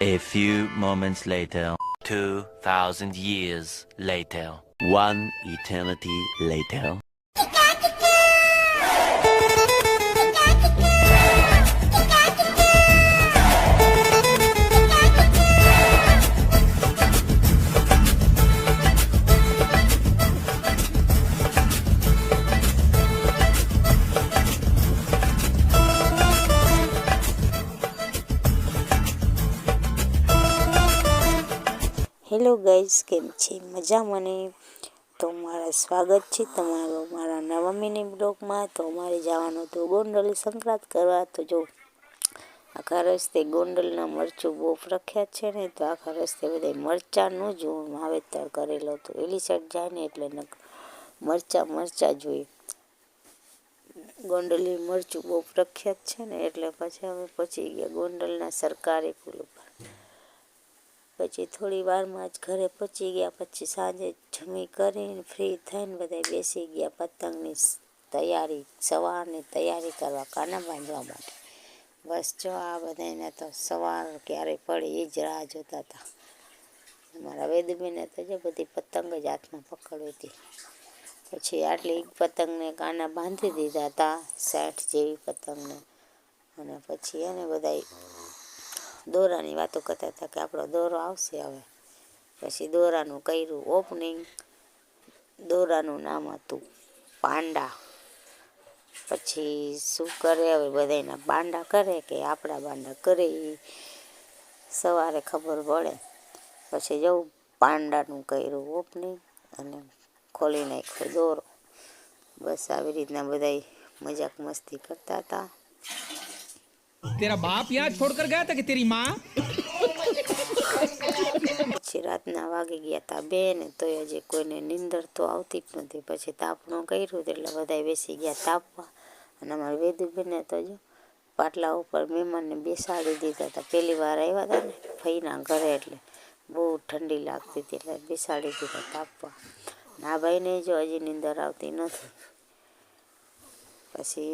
A few moments later. 2,000 years later. One eternity later. Hello guys, કેમ છે? મજામાં ને? તો મારા સ્વાગત છે તમારો મારા નવા મિની બ્લોગમાં. તો અમારે જવાનું હતું ગોંડલ સંક્રાંત કરવા. તો જો આખા રસ્તે ગોંડલના મરચું બહુ પ્રખ્યાત છે ને, તો આખા રસ્તે બધા મરચાંનું જ વાવેતર કરેલો હતો. એલી સાઈડ જાય ને એટલે મરચાં જોઈએ. ગોંડલની મરચું બહુ પ્રખ્યાત છે ને, એટલે પછી અમે પહોંચી ગયા ગોંડલના સરકારી પુલ ઉપર. પછી થોડી વારમાં જ ઘરે પહોંચી ગયા. પછી સાંજે જમી કરીને ફ્રી થઈને બધા બેસી ગયા પતંગની તૈયારી, સવારની તૈયારી કરવા, કાના બાંધવા માટે. બસ જો આ બધાને તો સવાર ક્યારે પડે એ જ રાહ જોતા હતા. મારા વેદબેને તો જો બધી પતંગ જ હાથમાં પકડી હતી. પછી આટલી પતંગને કાના બાંધી દીધા હતા, 60 જેવી પતંગને. અને પછી એને બધા દોરાની વાતો કરતા હતા કે આપણો દોરો આવશે હવે. પછી દોરાનું કર્યું ઓપનિંગ. દોરાનું નામ હતું પાંડા. પછી શું કરે હવે, બધાના બાંડા કરે કે આપણા બાંડા કરે એ સવારે ખબર પડે. પછી જવું પાંડાનું કર્યું ઓપનિંગ અને ખોલી નાખ્યો દોરો. બસ આવી રીતના બધા મજાક મસ્તી કરતા હતા. तेरा बाप यहाँ छोड़कर गया था कि तेरी माँ? પછી રાતના વાગી ગયા હતા 2 ને તોય હજી કોઈને નીંદર તો આવતી જ નથી. પછી તાપણું કર્યું એટલે બધા બેસી ગયા તાપવા. અને અમારા વેદુબેને તો જો પાટલા ઉપર મહેમાનને બેસાડી દીધા હતા. પહેલી વાર આવ્યા હતા ને ફઈના ઘરે, એટલે બહુ ઠંડી લાગતી હતી એટલે બેસાડી દીધા તાપવા. ના ભાઈને જો હજી નીંદર આવતી નથી. પછી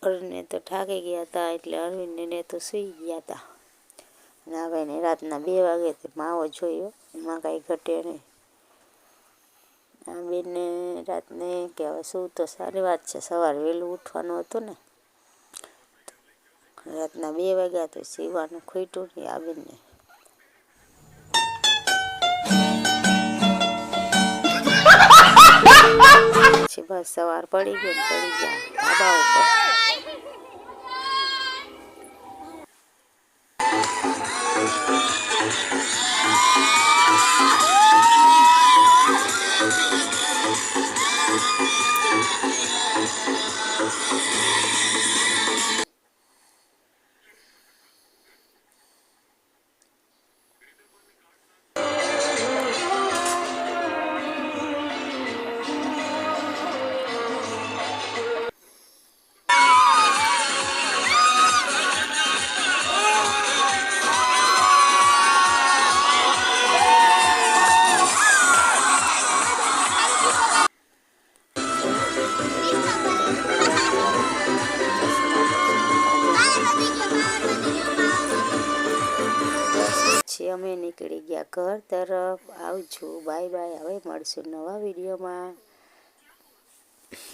અરને તો થાકી ગયા હતા એટલે અરવિંદને તો સૂઈ ગયા હતા. ના ભાઈને રાતના 2 વાગે માવો જોયો, એમાં કાંઈ ઘટે નહીં. આ બેનને રાતને કે હવે શું તો સારી વાત છે, સવારે વહેલું ઉઠવાનું હતું ને. રાતના 2 વાગ્યા તો સીવાનું ખૂટ્યું નહીં આ બેનને. પછી બસ સવાર પડી ગયા ધાબા ઉપર. અમે નીકળી ગયા ઘર તરફ. આવજો, બાય બાય. હવે મળશું નવા વિડીયોમાં.